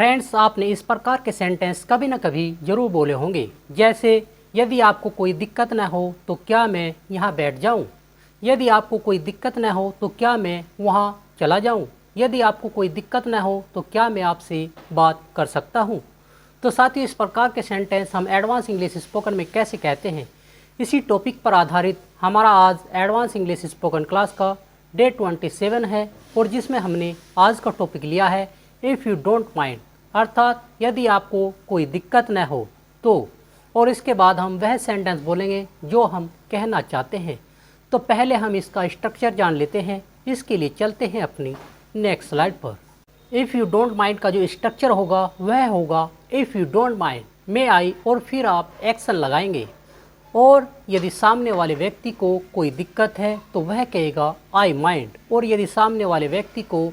Friends, आपने इस प्रकार के सेंटेंस कभी न कभी ज़रूर बोले होंगे, जैसे यदि आपको कोई दिक्कत न हो तो क्या मैं यहाँ बैठ जाऊँ? यदि आपको कोई दिक्कत न हो तो क्या मैं वहाँ चला जाऊँ? यदि आपको कोई दिक्कत न हो तो क्या मैं आपसे बात कर सकता हूँ? तो साथियों, इस प्रकार के सेंटेंस हम एडवांस इंग्लिश स्पोकन में कैसे कहते हैं, इसी टॉपिक पर आधारित हमारा आज एडवांस इंग्लिश स्पोकन क्लास का डे 27 है और जिसमें हमने आज का टॉपिक लिया है इफ़ यू डोंट माइंड, अर्थात यदि आपको कोई दिक्कत न हो तो। और इसके बाद हम वह सेंटेंस बोलेंगे जो हम कहना चाहते हैं। तो पहले हम इसका स्ट्रक्चर जान लेते हैं। इसके लिए चलते हैं अपनी नेक्स्ट स्लाइड पर। इफ़ यू डोंट माइंड का जो स्ट्रक्चर होगा वह होगा if you don't mind may आई, और फिर आप एक्शन लगाएंगे। और यदि सामने वाले व्यक्ति को कोई दिक्कत है तो वह कहेगा आई माइंड, और यदि सामने वाले व्यक्ति को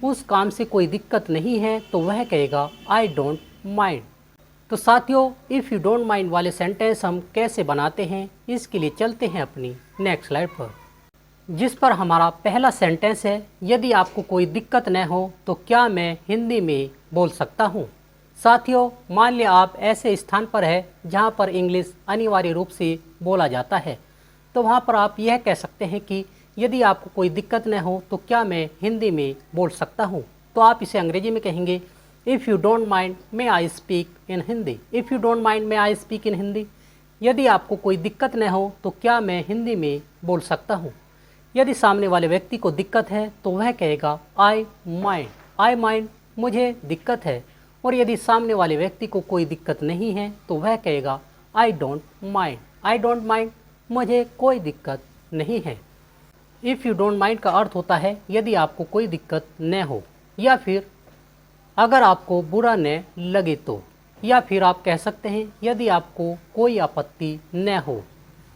उस काम से कोई दिक्कत नहीं है तो वह कहेगा आई डोंट माइंड। तो साथियों, इफ़ यू डोंट माइंड वाले सेंटेंस हम कैसे बनाते हैं, इसके लिए चलते हैं अपनी नेक्स्ट स्लाइड पर, जिस पर हमारा पहला सेंटेंस है यदि आपको कोई दिक्कत न हो तो क्या मैं हिंदी में बोल सकता हूँ। साथियों, मान लिया आप ऐसे स्थान पर है जहाँ पर इंग्लिश अनिवार्य रूप से बोला जाता है, तो वहाँ पर आप यह कह सकते हैं कि यदि आपको कोई दिक्कत न हो तो क्या मैं हिंदी में बोल सकता हूँ। तो आप इसे अंग्रेजी में कहेंगे if you don't mind may I speak in Hindi. If you don't mind may I speak in Hindi. यदि आपको कोई दिक्कत न हो तो क्या मैं हिंदी में बोल सकता हूँ। यदि सामने वाले व्यक्ति को दिक्कत है तो वह कहेगा आई माइंड। आई माइंड, मुझे दिक्कत है। और यदि सामने वाले व्यक्ति को कोई दिक्कत नहीं है तो वह कहेगा I don't mind. I don't mind, मुझे कोई दिक्कत नहीं है। इफ़ यू डोंट माइंड का अर्थ होता है यदि आपको कोई दिक्कत न हो, या फिर अगर आपको बुरा न लगे तो, या फिर आप कह सकते हैं यदि आपको कोई आपत्ति न हो।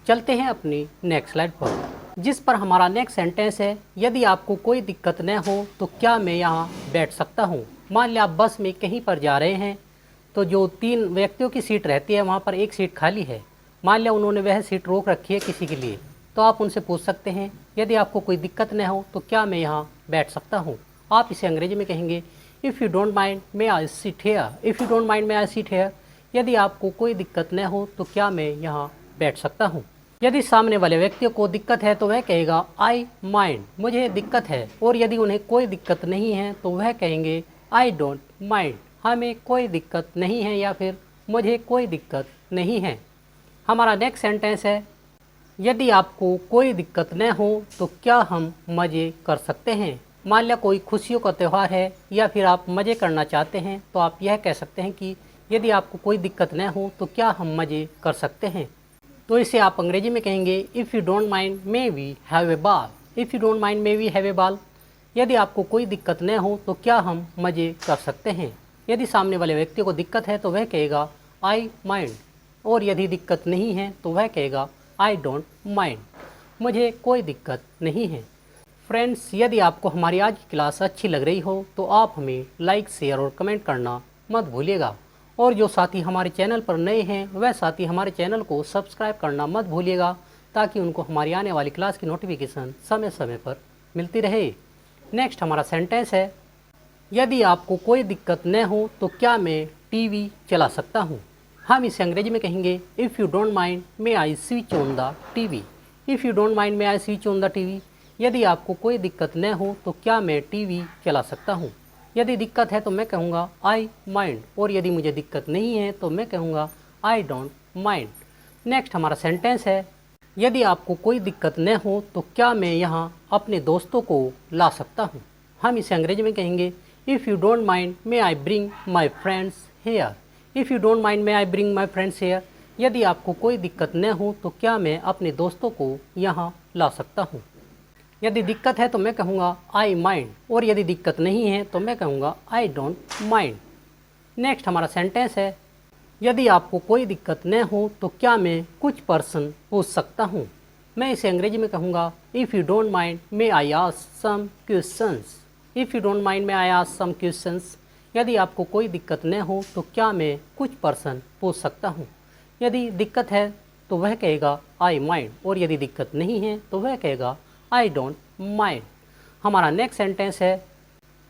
चलते हैं अपनी नेक्स्ट स्लाइड पर, जिस पर हमारा नेक्स्ट सेंटेंस है यदि आपको कोई दिक्कत न हो तो क्या मैं यहाँ बैठ सकता हूँ। मान लिया आप बस में कहीं पर जा रहे हैं तो जो 3 व्यक्तियों की सीट रहती है वहाँ पर एक सीट खाली है। मान लिया उन्होंने वह सीट रोक रखी है किसी के लिए, तो आप उनसे पूछ सकते हैं यदि आपको कोई दिक्कत न हो तो क्या मैं यहाँ बैठ सकता हूँ। आप इसे अंग्रेजी में कहेंगे if you don't mind may I sit here. If you don't mind may I sit here. यदि आपको कोई दिक्कत न हो तो क्या मैं यहाँ बैठ सकता हूँ। यदि सामने वाले व्यक्ति को दिक्कत है तो वह कहेगा आई माइंड, मुझे दिक्कत है। और यदि उन्हें कोई दिक्कत नहीं है तो वह कहेंगे आई डोंट माइंड, हमें कोई दिक्कत नहीं है, या फिर मुझे कोई दिक्कत नहीं है। हमारा नेक्स्ट सेंटेंस है यदि आपको कोई दिक्कत न हो तो क्या हम मज़े कर सकते हैं। मान लिया कोई खुशियों का त्यौहार है या फिर आप मज़े करना चाहते हैं, तो आप यह कह सकते हैं कि यदि आपको कोई दिक्कत न हो तो क्या हम मज़े कर सकते हैं। तो इसे आप अंग्रेजी में कहेंगे if you don't mind may we have a ball. If you don't mind may we have a ball. यदि आपको कोई दिक्कत न हो तो क्या हम मज़े कर सकते हैं। यदि सामने वाले व्यक्ति को दिक्कत है तो वह कहेगा आई माइंड, और यदि दिक्कत नहीं है तो वह कहेगा आई डोंट माइंड, मुझे कोई दिक्कत नहीं है। फ्रेंड्स, यदि आपको हमारी आज की क्लास अच्छी लग रही हो तो आप हमें लाइक, शेयर और कमेंट करना मत भूलिएगा। और जो साथी हमारे चैनल पर नए हैं वह साथी हमारे चैनल को सब्सक्राइब करना मत भूलिएगा, ताकि उनको हमारी आने वाली क्लास की नोटिफिकेशन समय समय पर मिलती रहे। नेक्स्ट हमारा सेंटेंस है यदि आपको कोई दिक्कत न हो तो क्या मैं टीवी चला सकता हूँ। हम इसे अंग्रेजी में कहेंगे if you don't mind may I switch on the TV. If you don't mind may I switch on the TV. यदि आपको कोई दिक्कत न हो तो क्या मैं टीवी चला सकता हूँ। यदि दिक्कत है तो मैं कहूँगा आई माइंड, और यदि मुझे दिक्कत नहीं है तो मैं कहूँगा आई डोंट माइंड। नेक्स्ट हमारा सेंटेंस है यदि आपको कोई दिक्कत न हो तो क्या मैं यहाँ अपने दोस्तों को ला सकता हूँ। हम इसे अंग्रेजी में कहेंगे if you don't mind may I bring my friends here. If you don't mind may I bring my friends here. यदि आपको कोई दिक्कत न हो तो क्या मैं अपने दोस्तों को यहाँ ला सकता हूँ। यदि दिक्कत है तो मैं कहूँगा आई माइंड, और यदि दिक्कत नहीं है तो मैं कहूँगा आई डोंट माइंड। नेक्स्ट हमारा सेंटेंस है यदि आपको कोई दिक्कत न हो तो क्या मैं कुछ प्रश्न पूछ सकता हूँ। मैं इसे अंग्रेजी में कहूँगा if you don't mind may I ask some questions. If you don't mind may I ask some questions. यदि आपको कोई दिक्कत न हो तो क्या मैं कुछ प्रश्न पूछ सकता हूँ। यदि दिक्कत है तो वह कहेगा आई माइंड, और यदि दिक्कत नहीं है तो वह कहेगा आई डोंट माइंड। हमारा नेक्स्ट सेंटेंस है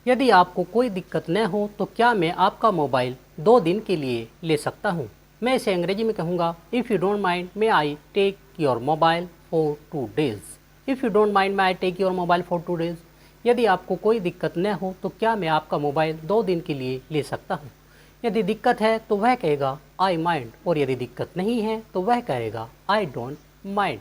यदि आपको कोई दिक्कत न हो तो क्या मैं आपका मोबाइल 2 दिन के लिए ले सकता हूँ। मैं इसे अंग्रेजी में कहूँगा, if you don't mind may I take your mobile for 2 days. If you don't mind may I take your mobile for 2 days. यदि आपको कोई दिक्कत न हो तो क्या मैं आपका मोबाइल 2 दिन के लिए ले सकता हूँ। यदि दिक्कत है तो वह कहेगा आई माइंड, और यदि दिक्कत नहीं है तो वह कहेगा आई डोंट माइंड।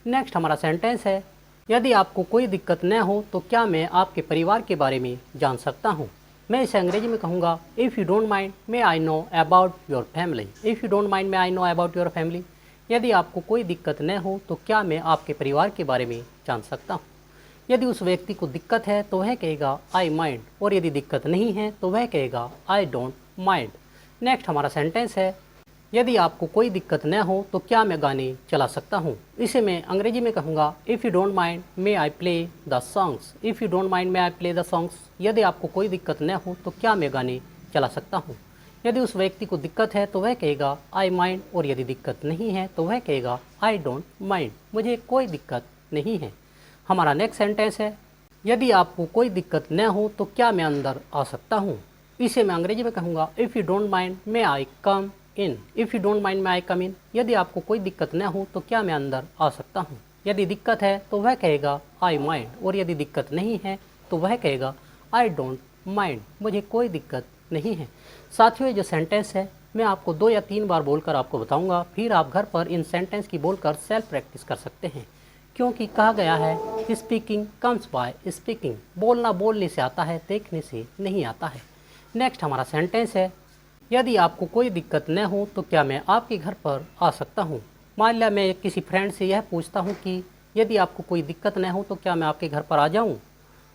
नेक्स्ट हमारा सेंटेंस है, यदि आपको कोई दिक्कत न हो तो क्या मैं आपके परिवार के बारे में जान सकता हूँ। मैं इसे अंग्रेजी में कहूँगा, if you don't mind may I know about your family. If you don't mind may I know about your family. यदि आपको कोई दिक्कत न हो तो क्या मैं आपके परिवार के बारे में जान सकता हूँ। यदि उस व्यक्ति को दिक्कत है तो वह कहेगा आई माइंड, और यदि दिक्कत नहीं है तो वह कहेगा आई डोंट माइंड। नेक्स्ट हमारा सेंटेंस है, यदि आपको कोई दिक्कत न हो तो क्या मैं गाने चला सकता हूँ। इसे मैं अंग्रेजी में कहूँगा, if you don't mind may I play the songs. If you don't mind may I play the songs. यदि आपको कोई दिक्कत न हो तो क्या मैं गाने चला सकता हूँ। यदि उस व्यक्ति को दिक्कत है तो वह कहेगा आई माइंड, और यदि दिक्कत नहीं है तो वह कहेगा आई डोंट माइंड, मुझे कोई दिक्कत नहीं है। हमारा नेक्स्ट सेंटेंस है, यदि आपको कोई दिक्कत न हो तो क्या मैं अंदर आ सकता हूँ। इसे मैं अंग्रेजी में कहूँगा, if you don't mind may I come in. If you don't mind may I come in. यदि आपको कोई दिक्कत न हो तो क्या मैं अंदर आ सकता हूँ। यदि दिक्कत है तो वह कहेगा आई माइंड, और यदि दिक्कत नहीं है तो वह कहेगा आई डोंट माइंड, मुझे कोई दिक्कत नहीं है। साथियों, ये जो सेंटेंस है मैं आपको 2 या 3 बार बोलकर आपको बताऊंगा, फिर आप घर पर इन सेंटेंस की बोलकर सेल्फ प्रैक्टिस कर सकते हैं, क्योंकि कहा गया है स्पीकिंग कम्स बाय स्पीकिंग। बोलना बोलने से आता है, देखने से नहीं आता है। नेक्स्ट हमारा सेंटेंस है, यदि आपको कोई दिक्कत न हो तो क्या मैं आपके घर पर आ सकता हूँ। मान लिया मैं किसी फ्रेंड से यह पूछता हूँ कि यदि आपको कोई दिक्कत न हो तो क्या मैं आपके घर पर आ जाऊँ,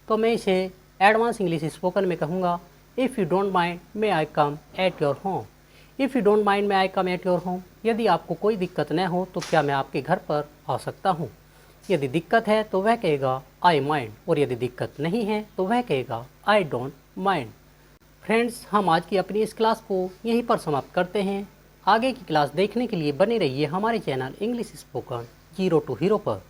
तो मैं इसे एडवांस इंग्लिश स्पोकन में कहूँगा, if you don't mind may I come at your home. If you don't mind may I come at your home. यदि आपको कोई दिक्कत न हो तो क्या मैं आपके घर पर आ सकता हूँ। यदि दिक्कत है तो वह कहेगा आई माइंड, और यदि दिक्कत नहीं है तो वह कहेगा आई डोंट माइंड। फ्रेंड्स, हम आज की अपनी इस क्लास को यहीं पर समाप्त करते हैं। आगे की क्लास देखने के लिए बने रहिए हमारे channel English spoken 0 to hero पर।